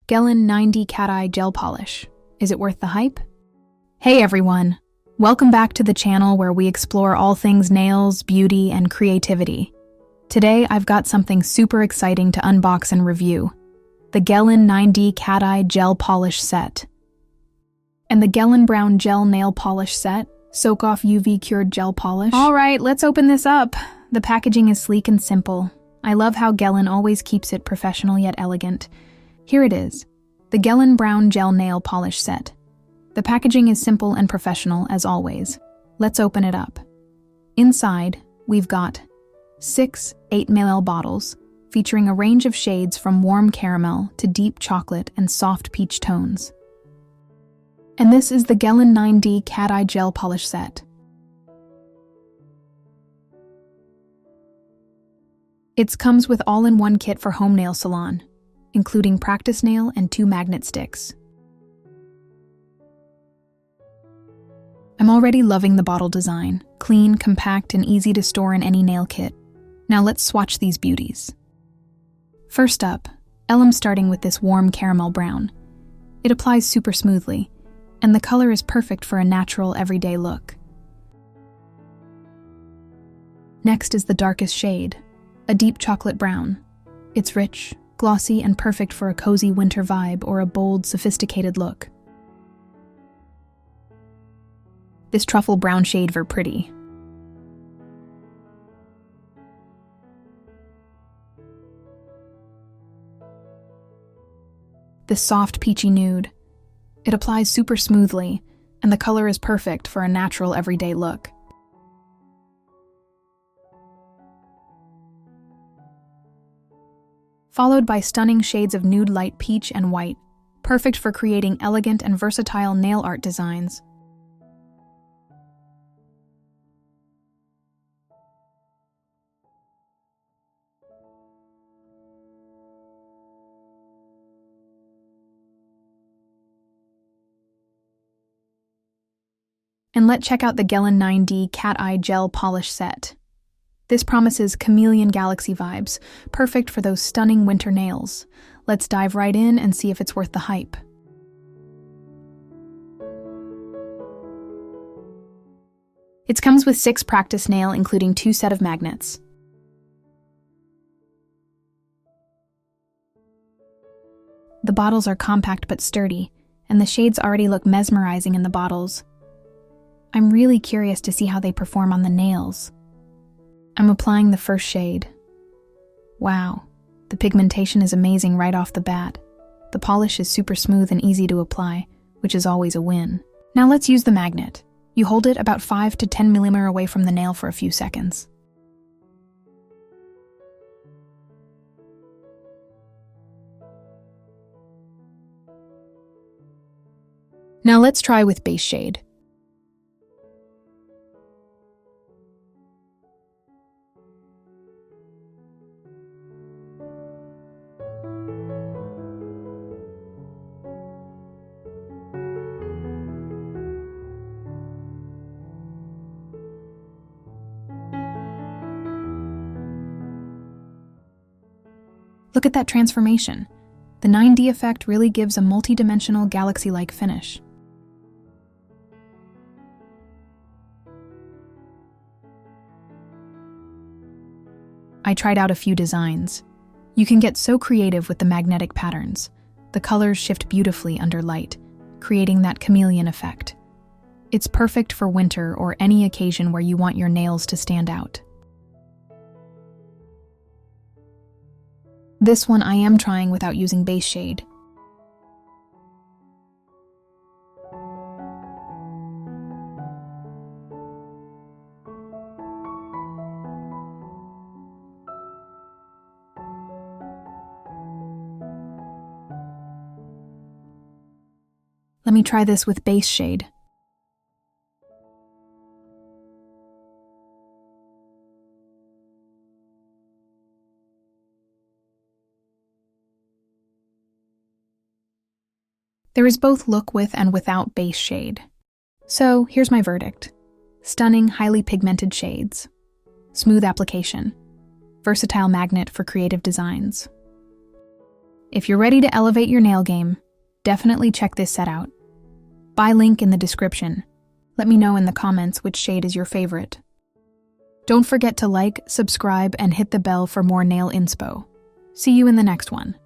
Gellen 9D Cat Eye Gel Polish. Is it worth the hype? Hey everyone! Welcome back to the channel where we explore all things nails, beauty, and creativity. Today I've got something super exciting to unbox and review. The Gellen 9D Cat Eye Gel Polish Set. And the Gellen Brown Gel Nail Polish Set. Soak off UV cured gel polish. Alright, let's open this up. The packaging is sleek and simple. I love how Gellen always keeps it professional yet elegant. Here it is, the Gellen Brown Gel Nail Polish Set. The packaging is simple and professional as always. Let's open it up. Inside, we've got 6 8ml bottles featuring a range of shades from warm caramel to deep chocolate and soft peach tones. And this is the Gellen 9D Cat Eye Gel Polish Set. It comes with all-in-one kit for home nail salon, including practice nail and 2 magnet sticks. I'm already loving the bottle design, clean, compact, and easy to store in any nail kit. Now let's swatch these beauties. First up, I'm starting with this warm caramel brown. It applies super smoothly, and the color is perfect for a natural, everyday look. Next is the darkest shade, a deep chocolate brown. It's rich, glossy, and perfect for a cozy winter vibe or a bold, sophisticated look. This truffle brown shade ver pretty. This soft peachy nude. It applies super smoothly, and the color is perfect for a natural everyday look. Followed by stunning shades of nude light peach and white, perfect for creating elegant and versatile nail art designs. And let's check out the Gellen 9D Cat Eye Gel Polish Set. This promises chameleon galaxy vibes, perfect for those stunning winter nails. Let's dive right in and see if it's worth the hype. It comes with 6 practice nail, including 2 sets of magnets. The bottles are compact but sturdy, and the shades already look mesmerizing in the bottles. I'm really curious to see how they perform on the nails. I'm applying the first shade. Wow, the pigmentation is amazing right off the bat. The polish is super smooth and easy to apply, which is always a win. Now let's use the magnet. You hold it about 5 to 10 mm away from the nail for a few seconds. Now let's try with base shade. Look at that transformation. The 9D effect really gives a multi-dimensional galaxy-like finish. I tried out a few designs. You can get so creative with the magnetic patterns. The colors shift beautifully under light, creating that chameleon effect. It's perfect for winter or any occasion where you want your nails to stand out. This one I am trying without using base shade. Let me try this with base shade. There is both look with and without base shade. So here's my verdict. Stunning, highly pigmented shades. Smooth application. Versatile magnet for creative designs. If you're ready to elevate your nail game, definitely check this set out. Buy link in the description. Let me know in the comments which shade is your favorite. Don't forget to like, subscribe, and hit the bell for more nail inspo. See you in the next one.